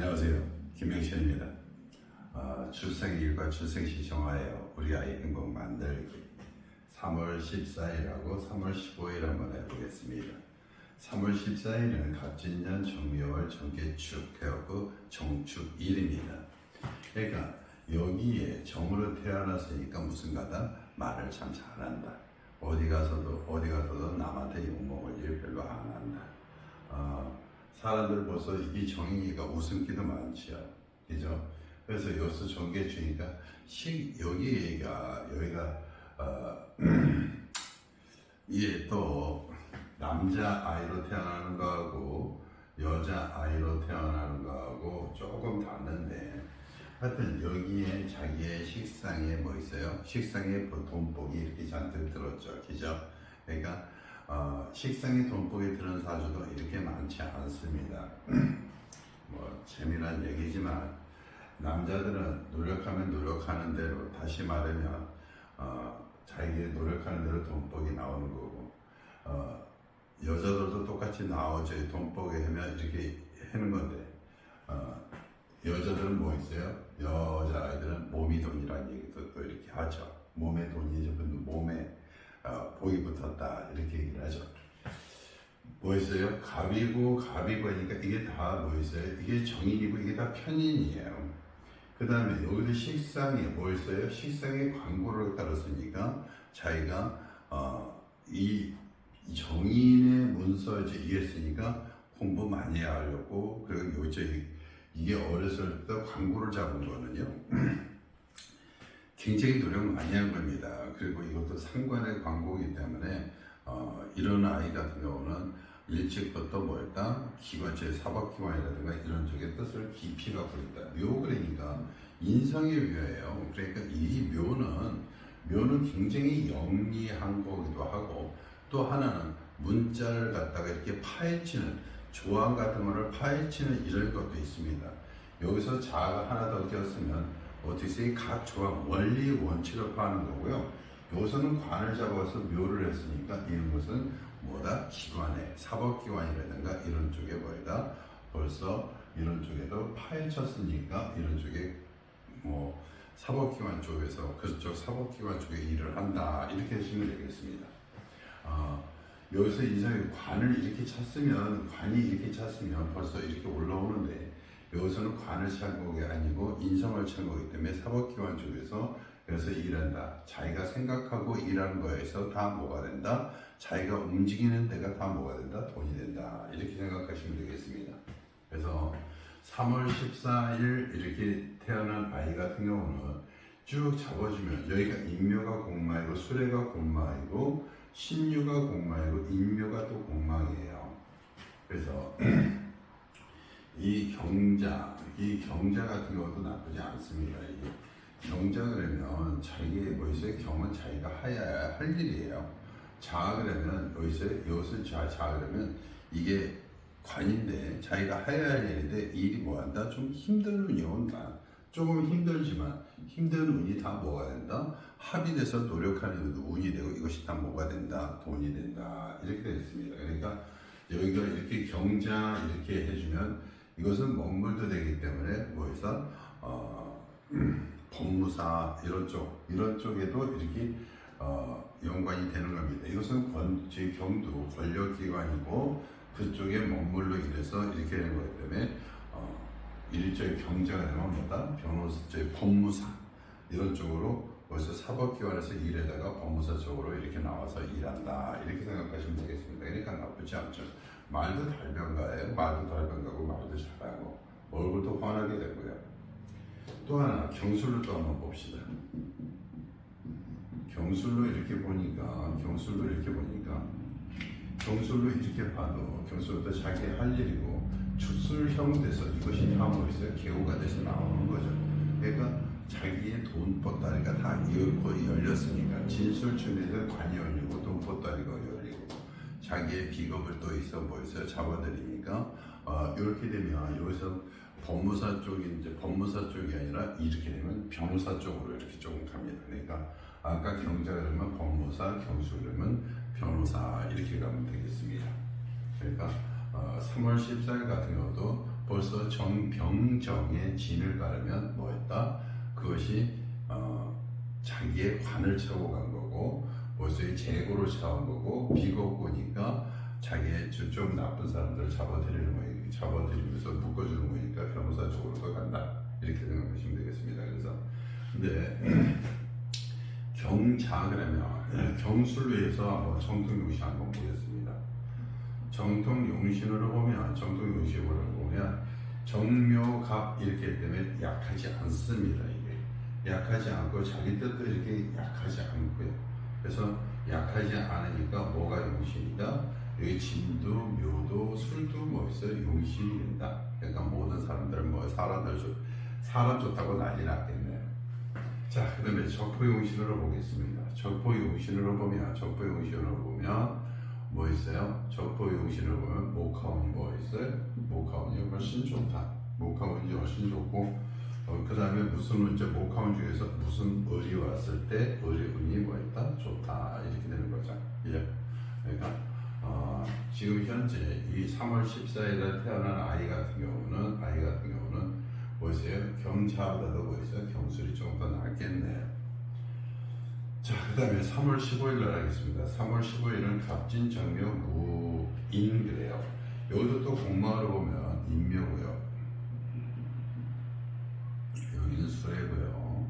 안녕하세요. 김명신입니다. 출생일과 출생시 정하여 우리 아이 행복 만들기 3월 14일하고 3월 15일 한번 해보겠습니다. 3월 14일은 갑진년 정묘월 정계축 태엽부 정축일입니다. 그러니까 여기에 정으로 태어났으니까 무슨 가다 말을 참 잘한다. 어디 가서도 남한테 욕먹을 일 별로 안 한다. 사람들 벌써 이 정인이가 웃음기도 많지요. 그죠? 그래서 여기서 정계 주니까 여기가 이게 또 남자 아이로 태어나는 거하고 여자 아이로 태어나는 거하고 조금 다른데 하여튼 여기에 자기의 식상에 뭐 있어요? 식상에 돈복이 이렇게 잔뜩 들었죠. 그죠? 그러니까 식상에 돈복이 들은 사주도 이렇게 많지 않습니다. 뭐 재미난 얘기지만 남자들은 노력하면 노력하는 대로, 다시 말하면 자기 노력하는 대로 돈복이 나오는 거고, 여자들도 똑같이 나오죠. 돈복에 하면 이렇게 하는 건데, 여자들은 뭐 있어요? 여자아이들은 몸이 돈이라는 얘기도 또 이렇게 하죠. 몸에 돈이 몸에 복이 붙었다 이렇게 얘기를 하죠. 뭐 있어요? 갑이고 하니까 이게 다 뭐 있어요? 이게 정인이고 이게 다 편인이에요. 그 다음에 여기도 식상에 뭐 있어요? 식상에 광고를 따랐으니까 자기가 이 정인의 문서 이제 이해했으니까 공부 많이 하려고, 그리고 이게 어렸을 때 광고를 잡은 거는요. 굉장히 노력 많이 한 겁니다. 그리고 이것도 상관의 광고이기 때문에 이런 아이 같은 경우는 일찍부터 뭐였다? 기관체, 사법기관이라든가 이런 쪽의 뜻을 깊이 갖고 있다. 묘 그러니까 인성의 묘예요. 그러니까 이 묘는 굉장히 영리한 거기도 하고, 또 하나는 문자를 갖다가 이렇게 파헤치는, 조항 같은 거를 파헤치는 이런 것도 있습니다. 여기서 자가 하나 더 꼈으면 어떻게 각 조항, 원리, 원칙을 파는 거고요. 여기서는 관을 잡아서 묘를 했으니까 이런 것은 뭐다? 기관에, 사법기관이라든가 이런 쪽에 뭐다? 벌써 이런 쪽에도 파헤쳤으니까 이런 쪽에 뭐 사법기관 쪽에서 그쪽 사법기관 쪽에 일을 한다. 이렇게 하시면 되겠습니다. 여기서 인상이 관을 이렇게 찾으면, 벌써 이렇게 올라오는데, 여기서는 관을 찾은 게 아니고 인성을 찾은 거기 때문에 사법기관 쪽에서 그래서 일한다. 자기가 생각하고 일하는 거에서 다 뭐가 된다? 자기가 움직이는 데가 다 뭐가 된다? 돈이 된다. 이렇게 생각하시면 되겠습니다. 그래서 3월 14일 이렇게 태어난 아이 같은 경우는 쭉 잡아주면 여기가 인묘가 공마이고 수레가 공마이고 신유가 공마이고 인묘가 또 공망이에요. 그래서 이 경자 같은 경우도 나쁘지 않습니다. 경자 그러면 자기의 뭐 있어요? 경은 자기가 해야 할 일이에요. 자 그러면 여기서 자 그러면 이게 관인데 자기가 해야 할 일인데 일이 뭐 한다? 좀 힘든 운이 온다. 조금 힘들지만 힘든 운이 다 뭐가 된다? 합이 돼서 노력하는 운이 되고 이것이 다 뭐가 된다? 돈이 된다. 이렇게 되어 있습니다. 그러니까 여기가 이렇게 경자 이렇게 해주면 이것은 먹물도 되기 때문에 뭐해서 법무사 이런 쪽에도 이렇게 연관이 되는 겁니다. 이것은 경도 권력기관이고 그쪽에 먹물로 인해서 이렇게 되는 거기 때문에 일종의 경제가 되면 뭐다? 법무사 이런 쪽으로 벌써 사법기관에서 일에다가 법무사 쪽으로 이렇게 나와서 일한다. 이렇게 생각하시면 되겠습니다. 그러니까 나쁘지 않죠. 말도 달변가예요. 말도 달변가고 말도 잘하고 얼굴도 환하게 되고요. 또 하나 경술로 또 한번 봅시다. 경술로 이렇게 보니까 경술도 자기 할 일이고 주술형 돼서 이것이 다 뭐 있어요? 개호가 돼서 나오는 거죠. 그러니까 자기의 돈보따리가 다 열렸으니까 진술춘에서 관이 열리고 돈보따리가 열리고 자기의 비겁을 또 있어 뭐 있어요? 잡아들이니까 이렇게 되면 여기서 법무사 쪽이 아니라 이렇게 되면 변호사 쪽으로 이렇게 조금 갑니다. 그러니까 아까 경자 그러면 법무사, 경수 그러면 변호사 이렇게 가면 되겠습니다. 그러니까 3월 14일 같은 경우도 벌써 정병정의 진을 가르면 뭐였다? 그것이 자기의 관을 차고 간 거고 벌써 이 재고를 차온 거고 비겁고니까 자기의 좀 나쁜 사람들을 잡아들이는 거예요. 잡아들이면서 묶어주는 거니까 변호사 쪽으로 간다 이렇게 생각하시면 되겠습니다. 그래서 근데 경자 그러면 경술로해서 한번 정통용신 한번 보겠습니다. 정통용신으로 보면 정묘갑 이렇게 때문에 약하지 않습니다. 이게 약하지 않고 자기 뜻도 이렇게 약하지 않고요. 그래서 약하지 않으니까 뭐가 용신이다? 여기 진도, 묘도, 술도 뭐 있어요? 용신이 된다. 그러니까 모든 사람들은 뭐 사람 좋다고 난리 났겠네요. 자, 그 다음에 적포용신으로 보겠습니다. 적포용신으로 보면 뭐 있어요? 적포용신으로 보면 목화운이 뭐 있어요? 목화운이 훨씬 좋다. 목화운이 훨씬 좋고 그 다음에 무슨 이제 목화운 중에서 무슨 을이 왔을 때 을의 운이 뭐 있다? 좋다. 이렇게 되는 거죠. 예. 그러니까 지금 현재 이 3월 14일에 태어난 아이 같은 경우는 뭐 있어요? 경자보다도 뭐 있어요? 경술이 조금 더 낫겠네요. 자, 그 다음에 3월 15일 날 하겠습니다. 3월 15일은 갑진, 정묘, 무인 그래요. 여기도 또 공마를 보면 인묘고요. 여기는 수레고요.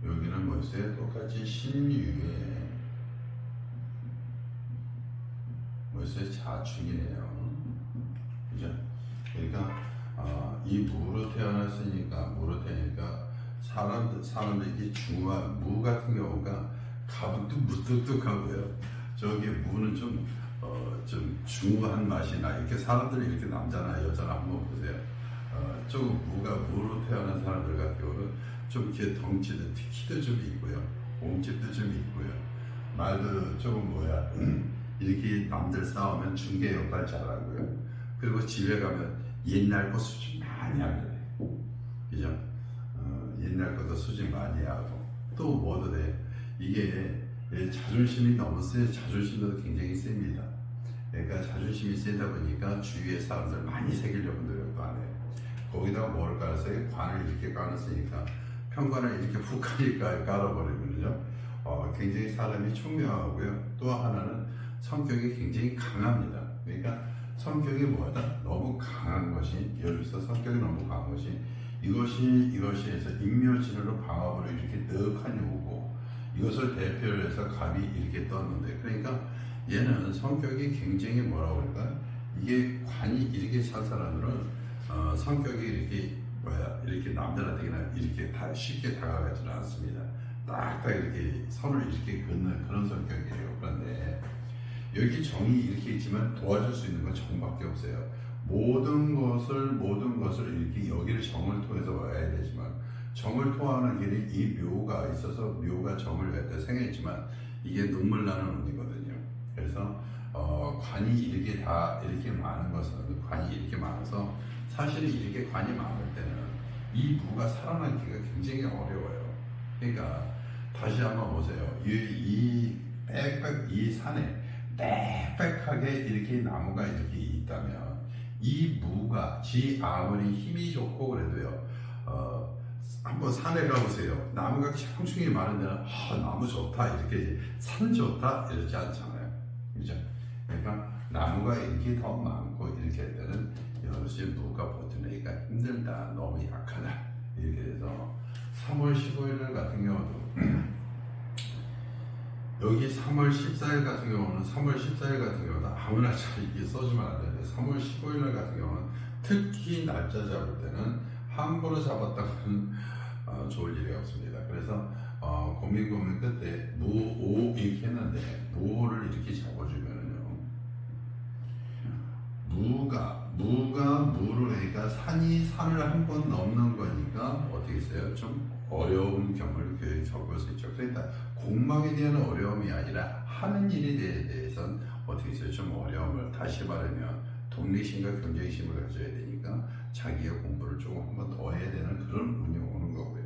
여기는 뭐 있어요? 똑같이 신유에 뭐 있어요? 자축이네요. 그죠? 그러니까 이 무로 태어났으니까 사람들이 중후한 무 같은 경우가 가부도 무뚝뚝하고요. 저기 무는 좀 중후한 맛이나 이렇게 사람들이 이렇게 남자나 여자나 한번 보세요. 조금 무로 태어난 사람들 같은 경우는 좀 이렇게 덩치도 키도 좀 있고요. 몸집도 좀 있고요. 말도 조금 이렇게 남들 싸우면 중개 역할 잘하고요. 그리고 집에 가면 옛날 거 수준 많이 하거든요. 그죠? 옛날 것도 수준 많이 하고 또 뭐도 돼. 이게 자존심이 너무 세. 자존심도 굉장히 셉니다. 그러니까 자존심이 세다 보니까 주위의 사람들 많이 새기려고 노력도 안 해요. 거기다가 뭘 깔았어요? 관을 이렇게 깔았으니까 편관을 이렇게 훅 깔아버리면요 굉장히 사람이 총명하고요. 또 하나는 성격이 굉장히 강합니다. 그러니까 성격이 뭐다? 너무 강한 것이 예를 들어서 성격이 너무 강한 것이 이것이 해서 인묘진으로 방합으로 이렇게 넉하니 오고 이것을 대표를 해서 갑이 이렇게 떴는데 그러니까 얘는 성격이 굉장히 뭐라고 그럴까? 이게 관이 이렇게 산 사람들은 성격이 이렇게 남들한테 그냥 이렇게 다 쉽게 다가가지는 않습니다. 딱딱 이렇게 선을 이렇게 긋는 그런 성격이에요. 그런데 여기 정이 이렇게 있지만 도와줄 수 있는 건 정밖에 없어요. 모든 것을 이렇게 여기를 정을 통해서 와야 되지만 정을 통하는 길이 이 묘가 있어서 묘가 정을 갖다 생겼지만 이게 눈물 나는 운이거든요. 그래서 관이 이렇게 많은 것은 관이 이렇게 많아서 사실은 이렇게 관이 많을 때는 이 무가 살아남기가 굉장히 어려워요. 그러니까 다시 한번 보세요. 이 산에 빽빽하게 이렇게 나무가 이렇게 있다면 이 무가 아무리 힘이 좋고 그래도요 한번 산에 가보세요. 나무가 청충이 많은 데는 나무 좋다 이렇게 산 좋다 이러지 않잖아요. 그죠? 그러니까 나무가 이렇게 더 많고 이렇게 할 때는 역시 무가 버텨내기가 힘들다, 너무 약하다 이렇게 돼서 3월 15일 같은 경우도 여기 3월 14일 같은 경우는 아무나 이렇게 써주면 안 되는데 3월 15일 같은 경우는 특히 날짜 잡을 때는 함부로 잡았다가는 좋을 일이 없습니다. 그래서 고민 끝에 무오 이렇게 했는데 무오를 이렇게 잡아주면은요 무가 무를 하니까 산을 한 번 넘는 거니까 어떻게 했어요? 좀 어려운 경우를 겪을 수 있죠. 그러니까 공막에 대한 어려움이 아니라 하는 일에 대해서는 어떻게 했어요? 좀 어려움을 다시 말하면 독립심과 경쟁심을 가져야 되니까 자기의 공부를 조금 한 번 더 해야 되는 그런 운이 오는 거고요.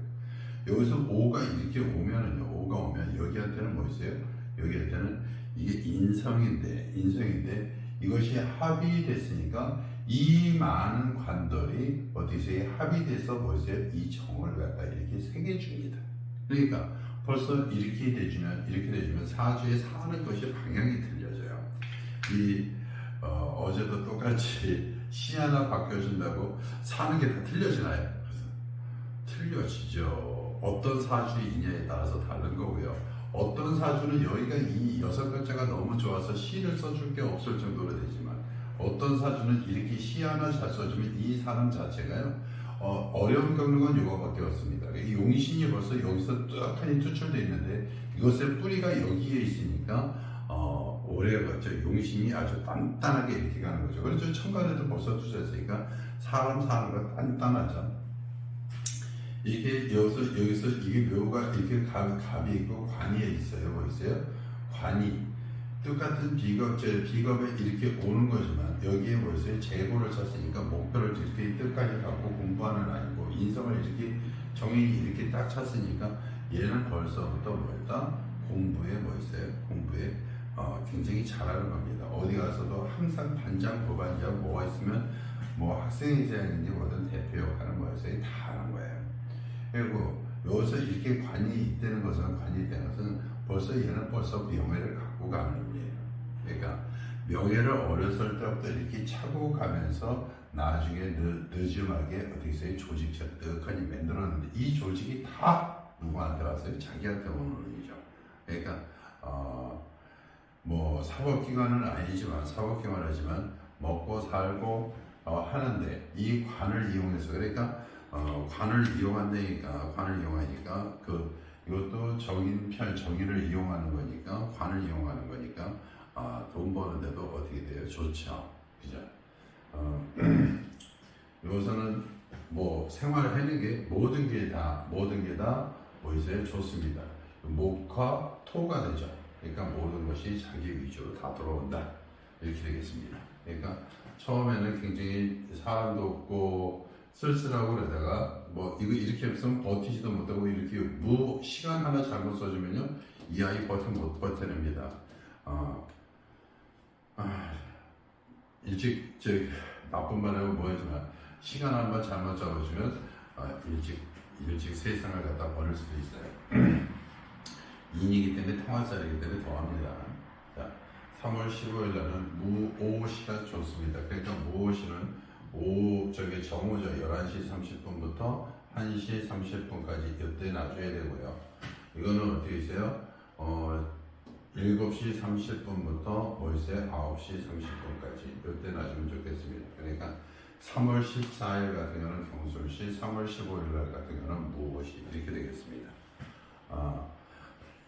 여기서 오가 이렇게 오면은요, 오가 오면 여기한테는 뭐 있어요? 여기한테는 이게 인성인데 이것이 합이 됐으니까 이 많은 관들이 어디서 합의돼서 뭐세요? 이 정을 갖다 이렇게 새겨줍니다. 그러니까 벌써 이렇게 되주면 사주에 사는 것이 방향이 틀려져요. 어제도 똑같이 시 하나 바뀌어준다고 사는 게 다 틀려지나요? 틀려지죠. 어떤 사주이냐에 따라서 다른 거고요. 어떤 사주는 여기가 이 6글자가 너무 좋아서 시를 써줄 게 없을 정도로 되지만 어떤 사주는 이렇게 시 하나 잘 써주면 이 사람 자체가요 어려움 겪는 건 이거밖에 없습니다. 용신이 벌써 여기서 뚜렷하게 투철되어 있는데 이것의 뿌리가 여기에 있으니까 오래갔죠. 용신이 아주 단단하게 이렇게 가는 거죠. 그래서 천간에도 벌써 투철했으니까 사람 사는 거 단단하죠. 이게 여기서 이게 묘가 이렇게 갑이 있고 관이 있어요. 뭐 있어요? 관이 똑같은 비겁에 이렇게 오는 거지만 여기에 뭐 있어요? 재고를 쳤으니까 목표를 이렇게 뜻까지 갖고 공부하는 아니고 인성을 이렇게 정인이 이렇게 딱 찼으니까 얘는 벌써부터 뭐였다? 공부에 뭐 있어요? 공부에 굉장히 잘하는 겁니다. 어디 가서도 항상 반장, 부반장 뭐가 있으면 뭐 학생회장인지 뭐든 대표 역할은 뭐였어요? 다 하는 거예요. 그리고 여기서 이렇게 관이 있다는 것은 벌써 얘는 벌써 명예를 갖고 가는 의미예요. 그러니까 명예를 어렸을 때부터 이렇게 차고 가면서 나중에 늦음하게 어떻게 조직적 떡하니 만들었는데 이 조직이 다 누구한테 왔어요? 자기한테 오는 의미죠. 그러니까 뭐 사법기관은 아니지만 먹고 살고 하는데 이 관을 이용해서 그러니까 관을 이용하니까 이것도 정의를 이용하는 거니까 관을 이용하는 거니까 돈 버는데도 어떻게 돼요? 좋죠, 그죠? 여기서는 뭐 생활하는 게 모든 게 다 뭐 있어요? 좋습니다. 목화 토가 되죠. 그러니까 모든 것이 자기 위주로 다 들어온다 이렇게 되겠습니다. 그러니까 처음에는 굉장히 사람도 없고 쓸쓸하고 그러다가 뭐 이거 이렇게 했으면 버티지도 못하고 이렇게 시간 하나 잘못 써주면요 이 아이 못 버텨냅니다. 일찍 나쁜 말하고 뭐하지만 시간 한번 잘못 잡아주면 일찍 세상을 갖다 버릴 수도 있어요. 인이기 때문에 통화살이기 때문에 더합니다. 자, 3월 15일 날은 무오시가 좋습니다. 그러니까 무오시는 정오죠. 11시 30분부터 1시 30분까지 이때 놔줘야 되고요. 이거는 어떻게 있어요? 7시 30분부터 뭐 있어요? 9시 30분까지 이때 놔주면 좋겠습니다. 그러니까 3월 14일 같은 경우는 경술시, 3월 15일 날 같은 경우는 무오시 이렇게 되겠습니다.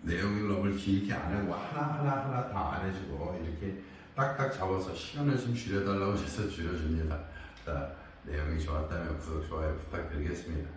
내용을 너무 길게 안 하고 하나 다 안 해주고 이렇게 딱딱 잡아서 시간을 좀 줄여달라고 해서 줄여줍니다. 자, 내용이 좋았다면 구독, 좋아요 부탁드리겠습니다.